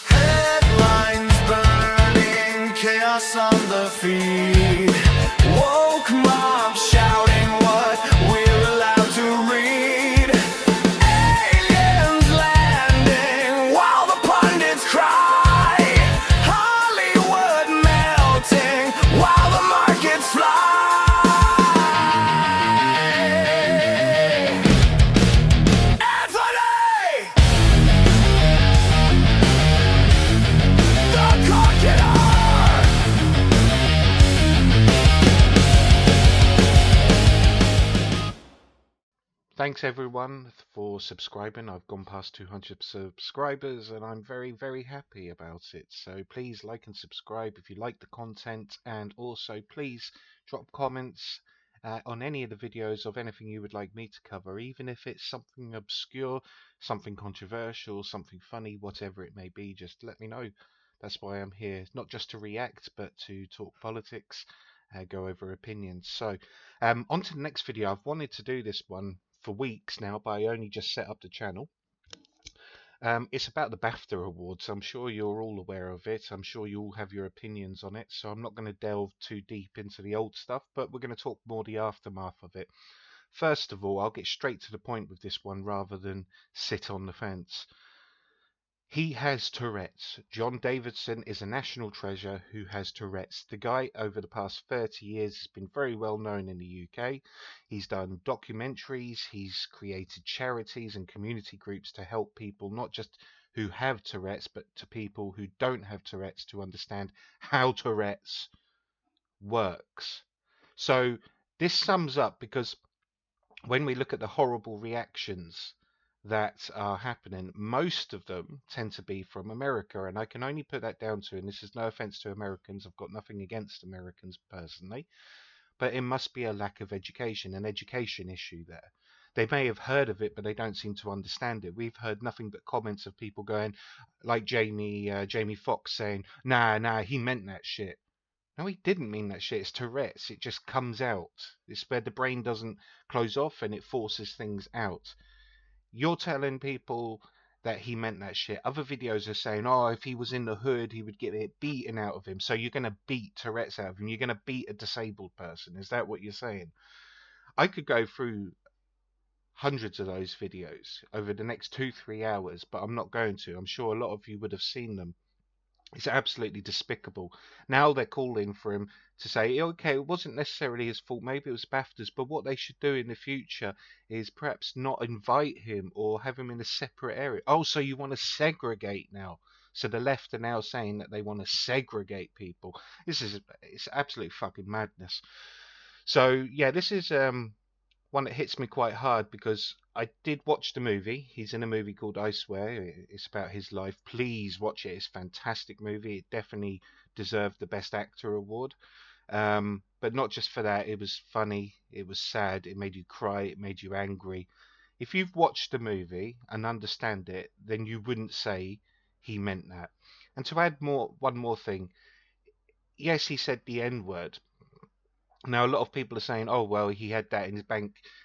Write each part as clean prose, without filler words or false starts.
Headlines burning, chaos on the feed. Woke mob shouting what we're allowed to read. Aliens landing while the pundits cry. Hollywood melting while the markets fly. Anthony! The Conqueror! Thanks everyone for subscribing. I've gone past 200 subscribers and I'm very, very happy about it. So please like and subscribe if you like the content, and also please drop comments on any of the videos of anything you would like me to cover, even if it's something obscure, something controversial, something funny, whatever it may be. Just let me know. That's why I'm here, not just to react, but to talk politics, go over opinions. So on to the next video. I've wanted to do this one for weeks now, but I only just set up the channel. It's about the BAFTA Awards. I'm sure you're all aware of it. I'm sure you all have your opinions on it, so I'm not going to delve too deep into the old stuff, but we're going to talk more the aftermath of it. First of all, I'll get straight to the point with this one rather than sit on the fence. He has Tourette's. John Davidson is a national treasure who has Tourette's. The guy, over the past 30 years, has been very well known in the UK. He's done documentaries, he's created charities and community groups to help people, not just who have Tourette's, but to people who don't have Tourette's, to understand how Tourette's works. So this sums up, because when we look at the horrible reactions that are happening, most of them tend to be from America, and I can only put that down to, and this is no offense to Americans, I've got nothing against Americans personally, but it must be a lack of education, an education issue there. They may have heard of it, but they don't seem to understand it. We've heard nothing but comments of people going, like Jamie Foxx saying, nah, he meant that shit. No, he didn't mean that shit. It's Tourette's. It just comes out. It's where the brain doesn't close off and it forces things out. You're telling people that he meant that shit. Other videos are saying, oh, if he was in the hood, he would get it beaten out of him. So you're going to beat Tourette's out of him. You're going to beat a disabled person. Is that what you're saying? I could go through hundreds of those videos over the next 2-3 hours, but I'm not going to. I'm sure a lot of you would have seen them. It's absolutely despicable. Now they're calling for him to say, okay, it wasn't necessarily his fault, maybe it was BAFTAs, but what they should do in the future is perhaps not invite him or have him in a separate area. Oh, so you want to segregate now? So the left are now saying that they want to segregate people. It's absolute fucking madness. So yeah, this is one that hits me quite hard, because I did watch the movie. He's in a movie called I Swear. It's about his life. Please watch it. It's a fantastic movie. It definitely deserved the Best Actor award. But not just for that. It was funny. It was sad. It made you cry. It made you angry. If you've watched the movie and understand it, then you wouldn't say he meant that. And to add one more thing. Yes, he said the N word. Now, a lot of people are saying, oh, well, he had that in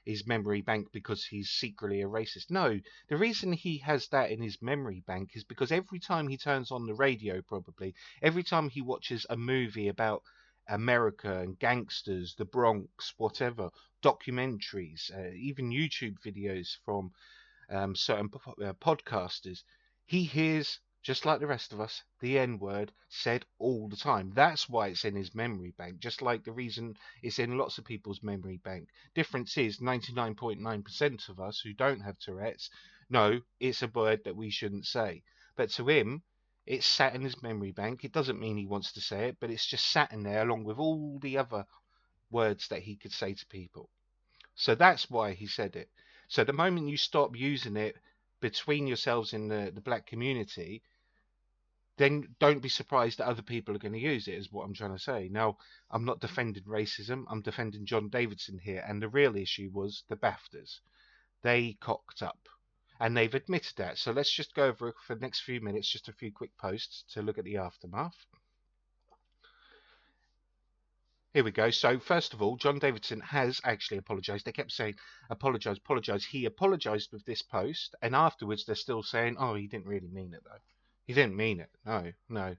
his memory bank because he's secretly a racist. No, the reason he has that in his memory bank is because every time he turns on the radio, probably, every time he watches a movie about America and gangsters, the Bronx, whatever, documentaries, even YouTube videos from certain podcasters, he hears, just like the rest of us, the N-word said all the time. That's why it's in his memory bank, just like the reason it's in lots of people's memory bank. Difference is 99.9% of us who don't have Tourette's know it's a word that we shouldn't say. But to him, it's sat in his memory bank. It doesn't mean he wants to say it, but it's just sat in there along with all the other words that he could say to people. So that's why he said it. So the moment you stop using it between yourselves in the black community, then don't be surprised that other people are going to use it, is what I'm trying to say. Now, I'm not defending racism. I'm defending John Davidson here. And the real issue was the BAFTAs. They cocked up. And they've admitted that. So let's just go over it for the next few minutes, just a few quick posts to look at the aftermath. Here we go. So first of all, John Davidson has actually apologised. They kept saying apologise, apologise. He apologised with this post, and afterwards they're still saying, "Oh, he didn't really mean it, though. He didn't mean it. No, no."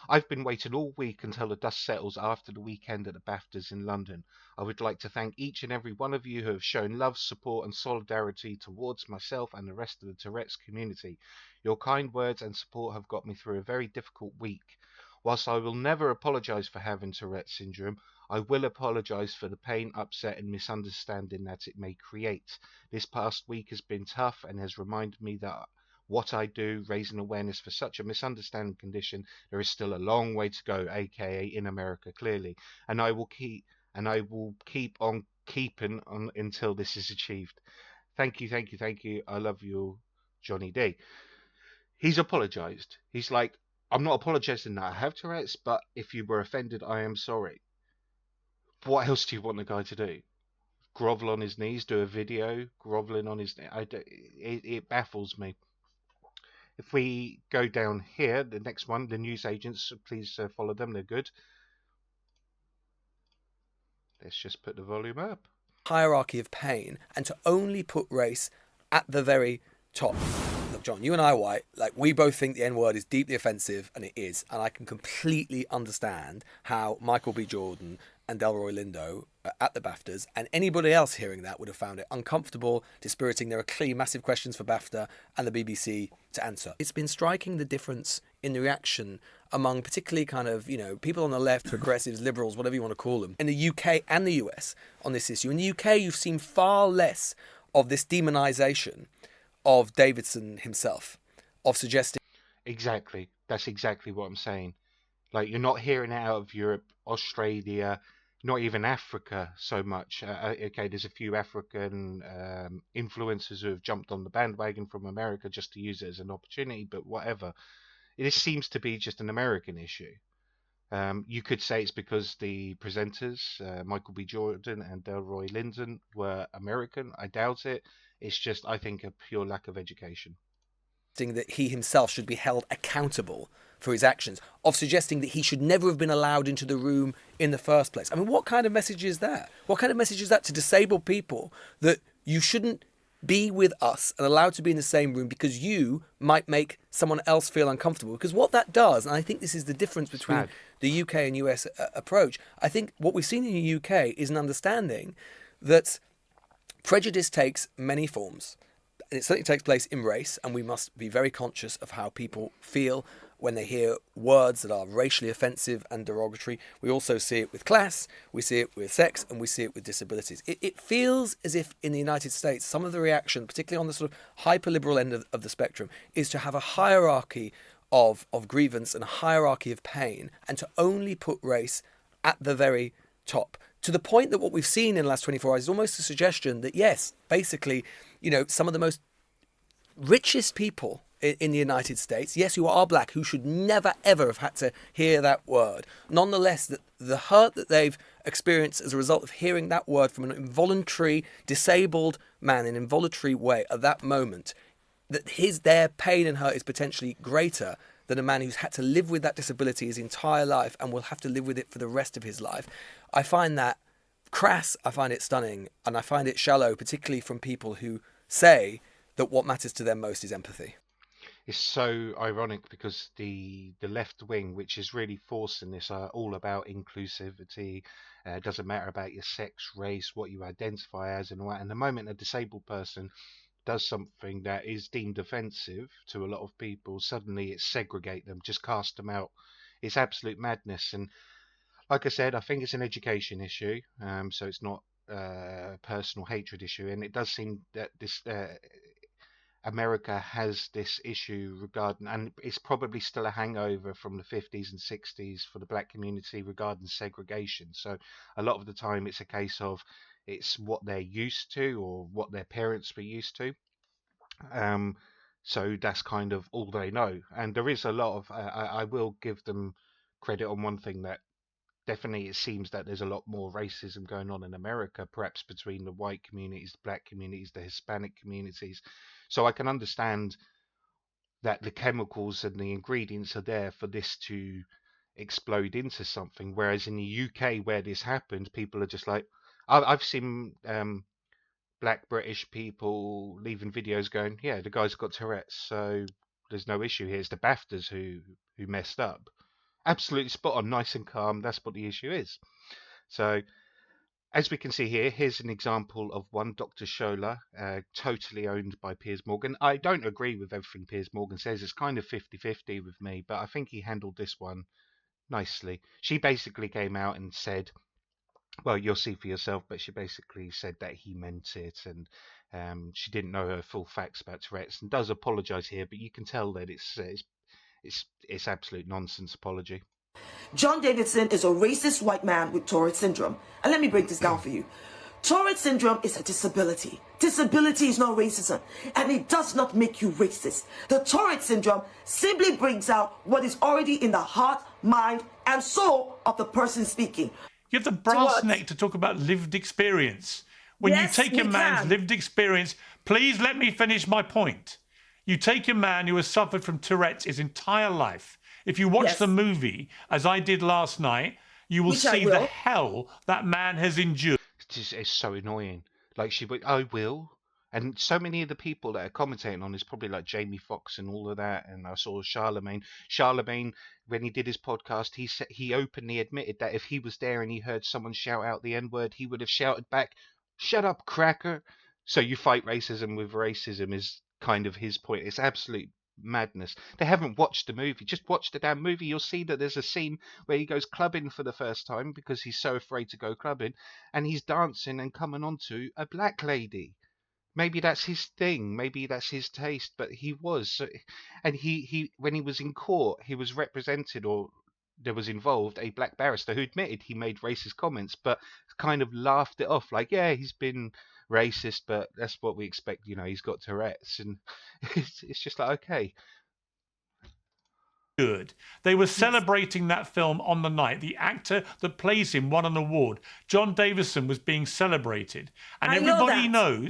I've been waiting all week until the dust settles after the weekend at the BAFTAs in London. I would like to thank each and every one of you who have shown love, support, and solidarity towards myself and the rest of the Tourette's community. Your kind words and support have got me through a very difficult week. Whilst I will never apologise for having Tourette's syndrome, I will apologise for the pain, upset, and misunderstanding that it may create. This past week has been tough and has reminded me that what I do, raising awareness for such a misunderstanding condition, there is still a long way to go, aka in America, clearly. And I will keep on keeping on until this is achieved. Thank you, thank you, thank you. I love you, Johnny D. He's apologised. He's like, I'm not apologising that I have Tourette's, but if you were offended, I am sorry. What else do you want the guy to do? Grovel on his knees, do a video groveling on his. It baffles me. If we go down here, the next one, the news agents, please follow them. They're good. Let's just put the volume up. Hierarchy of pain, and to only put race at the very top. Look, John, you and I are white. Like, we both think the N word is deeply offensive, and it is. And I can completely understand how Michael B. Jordan and Delroy Lindo at the BAFTAs and anybody else hearing that would have found it uncomfortable, dispiriting. There are clearly massive questions for BAFTA and the BBC to answer. It's been striking the difference in the reaction among particularly kind of, people on the left, progressives, liberals, whatever you want to call them, in the UK and the US on this issue. In the UK, you've seen far less of this demonisation of Davidson himself, of suggesting... Exactly. That's exactly what I'm saying. Like, you're not hearing it out of Europe, Australia, not even Africa so much. Okay, there's a few African influencers who have jumped on the bandwagon from America just to use it as an opportunity, but whatever. This seems to be just an American issue. You could say it's because the presenters, Michael B. Jordan and Delroy Linden, were American. I doubt it. It's just, I think, a pure lack of education. That he himself should be held accountable for his actions, of suggesting that he should never have been allowed into the room in the first place. I mean, what kind of message is that? What kind of message is that to disabled people, that you shouldn't be with us and allowed to be in the same room because you might make someone else feel uncomfortable? Because what that does, and I think this is the difference between the UK and US approach, I think what we've seen in the UK is an understanding that prejudice takes many forms. And it certainly takes place in race, and we must be very conscious of how people feel when they hear words that are racially offensive and derogatory. We also see it with class, we see it with sex, and we see it with disabilities. It feels as if in the United States, some of the reaction, particularly on the sort of hyper-liberal end of the spectrum, is to have a hierarchy of grievance and a hierarchy of pain, and to only put race at the very top. To the point that what we've seen in the last 24 hours is almost a suggestion that, yes, basically, some of the most richest people in the United States, yes, who are black, who should never, ever have had to hear that word. Nonetheless, that the hurt that they've experienced as a result of hearing that word from an involuntary, disabled man in an involuntary way at that moment, that their pain and hurt is potentially greater than a man who's had to live with that disability his entire life and will have to live with it for the rest of his life. I find that crass, I find it stunning, and I find it shallow, particularly from people who say that what matters to them most is empathy. It's so ironic because the left wing, which is really forcing this, are all about inclusivity. It doesn't matter about your sex, race, what you identify as, and all that. And the moment a disabled person does something that is deemed offensive to a lot of people, suddenly it's segregate them, just cast them out. It's absolute madness. And like I said, I think it's an education issue, so it's not a personal hatred issue. And it does seem that this America has this issue regarding, and it's probably still a hangover from the 50s and 60s for the black community regarding segregation. So a lot of the time it's a case of it's what they're used to or what their parents were used to. Um, so that's kind of all they know. And there is a lot of, I will give them credit on one thing, that definitely it seems that there's a lot more racism going on in America, perhaps between the white communities, the black communities, the Hispanic communities. So I can understand that the chemicals and the ingredients are there for this to explode into something. Whereas in the UK, where this happened, people are just like, I've seen black British people leaving videos going, yeah, the guy's got Tourette's, so there's no issue here. It's the BAFTAs who messed up. Absolutely spot on, nice and calm. That's what the issue is. So, as we can see here, here's an example of one Dr. Scholar, totally owned by Piers Morgan. I don't agree with everything Piers Morgan says. It's kind of 50-50 with me, but I think he handled this one nicely. She basically came out and said, well, you'll see for yourself, but she basically said that he meant it, and she didn't know her full facts about Tourette's, and does apologise here, but you can tell that it's absolute nonsense apology. John Davidson is a racist white man with Tourette syndrome. And let me break this down for you. Tourette syndrome is a disability. Disability is not racism, and it does not make you racist. The Tourette syndrome simply brings out what is already in the heart, mind, and soul of the person speaking. You have the brass neck to talk about lived experience. When Yes, you take a we man's can. lived experience, please let me finish my point. You take a man who has suffered from Tourette's his entire life. If you watch Yes. the movie, as I did last night, you will Which I see the will. hell that man has endured. It's so annoying. Like she would, I will. And so many of the people that are commentating on this, probably like Jamie Foxx and all of that. And I saw Charlemagne. Charlemagne, when he did his podcast, he openly admitted that if he was there and he heard someone shout out the N-word, he would have shouted back, "Shut up, cracker!" So you fight racism with racism is kind of his point. It's absolute madness. They haven't watched the movie. Just watch the damn movie. You'll see that there's a scene where he goes clubbing for the first time because he's so afraid to go clubbing, and he's dancing and coming onto a black lady. Maybe that's his thing. Maybe that's his taste. But he was, and he when he was in court, he was represented, or there was involved a black barrister who admitted he made racist comments, but kind of laughed it off, like, yeah, he's been racist, but that's what we expect. You know, he's got Tourette's, and it's just like, okay. They were celebrating that film on the night. The actor that plays him won an award. John Davison was being celebrated. And I know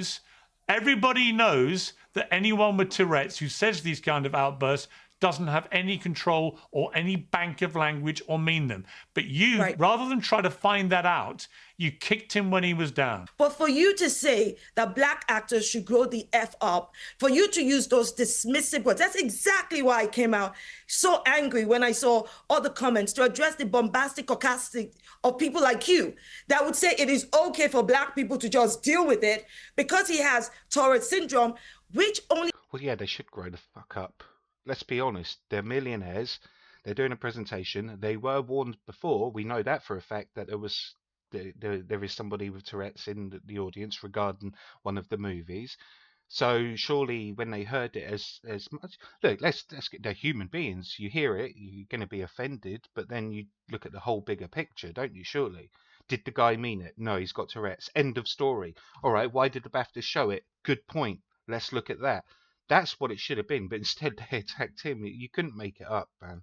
everybody knows that anyone with Tourette's who says these kind of outbursts doesn't have any control or any bank of language or mean them. But you, Right. rather than try to find that out, you kicked him when he was down. But for you to say that black actors should grow the F up, for you to use those dismissive words, that's exactly why I came out so angry when I saw all the comments to address the bombastic sarcastic of people like you that would say it is okay for black people to just deal with it because he has Tourette syndrome, which only... Well, yeah, they should grow the fuck up. Let's be honest. They're millionaires. They're doing a presentation. They were warned before. We know that for a fact that there is somebody with Tourette's in the audience regarding one of the movies. So surely, when they heard it as much, look, let's get. They're human beings. You hear it, you're going to be offended, but then you look at the whole bigger picture, don't you? Surely, did the guy mean it? No, he's got Tourette's. End of story. All right, why did the BAFTA show it? Good point. Let's look at that. That's what it should have been, but instead they attacked him. You couldn't make it up, man.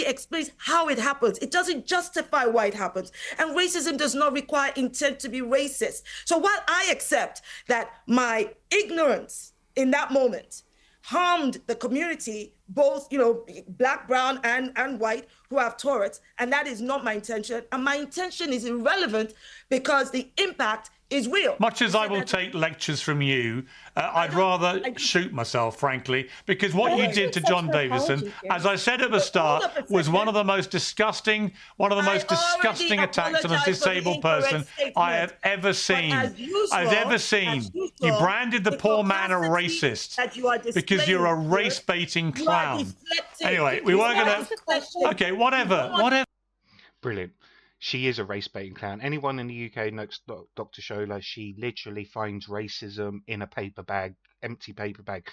explains how it happens. It doesn't justify why it happens. And racism does not require intent to be racist. So while I accept that my ignorance in that moment harmed the community, both, black, brown, and white who have Tourette's, and that is not my intention. And my intention is irrelevant because the impact is real. Much as I will take lectures from you, I'd rather shoot myself, frankly, because what you did to John Davison, as I said at the start, was one of the most disgusting attacks on a disabled person I have ever seen. You branded the poor man a racist because you're a race-baiting clown. Anyway, we weren't going to... Okay, whatever. Brilliant. She is a race baiting clown. Anyone in the UK knows Dr. Shola. She literally finds racism in a paper bag, empty paper bag.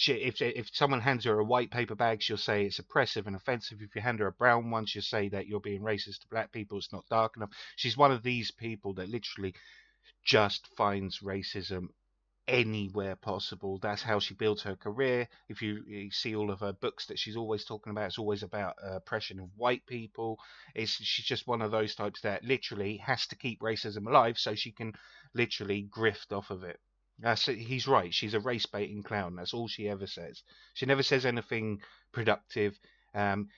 If someone hands her a white paper bag, she'll say it's oppressive and offensive. If you hand her a brown one, she'll say that you're being racist to black people. It's not dark enough. She's one of these people that literally just finds racism anywhere possible. That's how she builds her career. If you see all of her books that she's always talking about, it's always about oppression of white people. She's just one of those types that literally has to keep racism alive so she can literally grift off of it. He's right. She's a race baiting clown. That's all she ever says. She never says anything productive.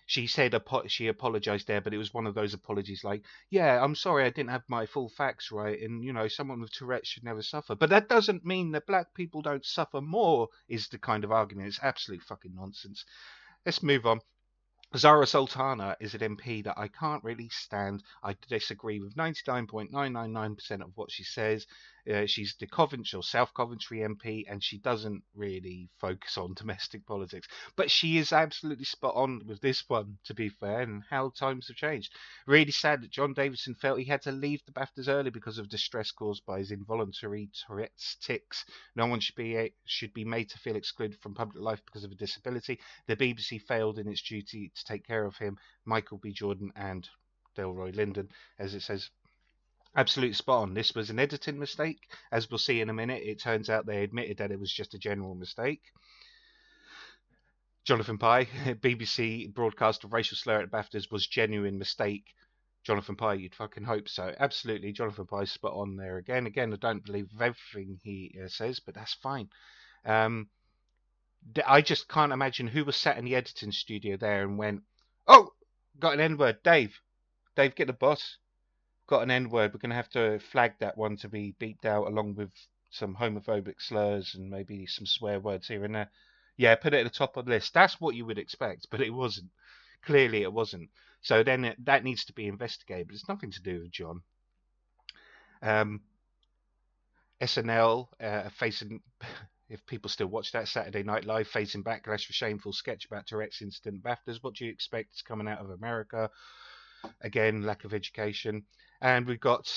She said she apologized there, but it was one of those apologies like, yeah, I'm sorry I didn't have my full facts right, and someone with Tourette's should never suffer. But that doesn't mean that black people don't suffer more, is the kind of argument. It's absolute fucking nonsense. Let's move on. Zara Sultana is an MP that I can't really stand. I disagree with 99.999% of what she says. She's the Coventry or South Coventry MP, and she doesn't really focus on domestic politics. But she is absolutely spot on with this one, to be fair, and how times have changed. Really sad that John Davidson felt he had to leave the BAFTAs early because of distress caused by his involuntary Tourette's tics. No one should be made to feel excluded from public life because of a disability. The BBC failed in its duty to take care of him. Michael B. Jordan and Delroy Linden, as it says. Absolutely spot on. This was an editing mistake. As we'll see in a minute, it turns out they admitted that it was just a general mistake. Jonathan Pye, BBC broadcast of racial slur at the BAFTAs was genuine mistake. Jonathan Pye, you'd fucking hope so. Absolutely, Jonathan Pye's spot on there again. Again, I don't believe everything he says, but that's fine. I just can't imagine who was sat in the editing studio there and went, oh, got an N-word, Dave, get the boss. Got an N-word. We're going to have to flag that one to be beeped out along with some homophobic slurs and maybe some swear words here and there. Yeah, put it at the top of the list. That's what you would expect, but it wasn't. Clearly it wasn't. So then that needs to be investigated, but it's nothing to do with John. SNL facing, if people still watch that, Saturday Night Live, facing backlash for shameful sketch about Tourette's incident BAFTAs. What do you expect is coming out of America? Again, lack of education. And we've got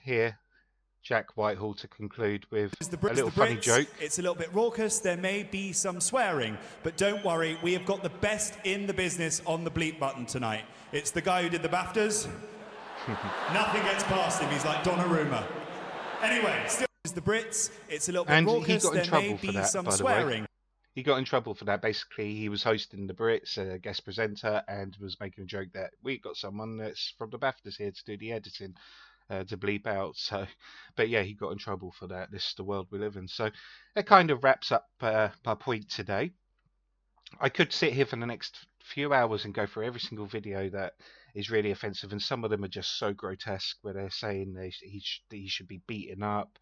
here Jack Whitehall to conclude with a little funny joke. It's a little bit raucous. There may be some swearing, but don't worry. We have got the best in the business on the bleep button tonight. It's the guy who did the BAFTAs. Nothing gets past him. He's like Donnarumma. Anyway, still the Brits. It's a little bit and raucous. He got in there trouble may for be that, some by the swearing. way. He got in trouble for that. Basically, he was hosting the Brits, a guest presenter, and was making a joke that we got someone that's from the BAFTAs here to do the editing, to bleep out. So, but yeah, he got in trouble for that. This is the world we live in. So, that kind of wraps up my point today. I could sit here for the next few hours and go through every single video that is really offensive, and some of them are just so grotesque, where they're saying he should be beaten up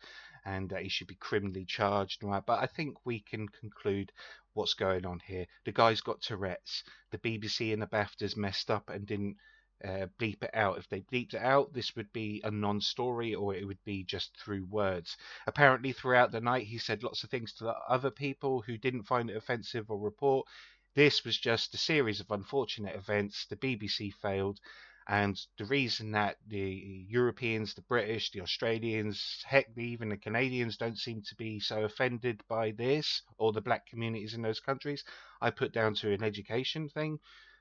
and that he should be criminally charged and that. But I think we can conclude what's going on here. The guy's got Tourette's. The BBC and the BAFTAs messed up and didn't bleep it out. If they bleeped it out, this would be a non-story, or it would be just through words. Apparently, throughout the night, he said lots of things to other people who didn't find it offensive or report. This was just a series of unfortunate events. The BBC failed, and the reason that the Europeans, the British, the Australians, heck, even the Canadians don't seem to be so offended by this, or the black communities in those countries, I put down to an education thing.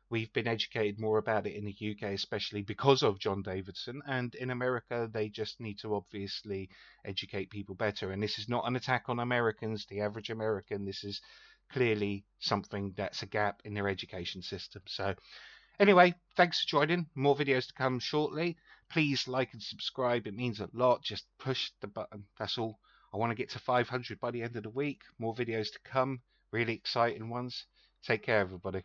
We've been educated more about it in the UK, especially because of John Davidson, and in America, they just need to obviously educate people better. And this is not an attack on Americans, the average American. This is clearly something that's a gap in their education system. So anyway, thanks for joining. More videos to come shortly. Please like and subscribe. It means a lot. Just push the button. That's all. I want to get to 500 by the end of the week. More videos to come. Really exciting ones. Take care, everybody.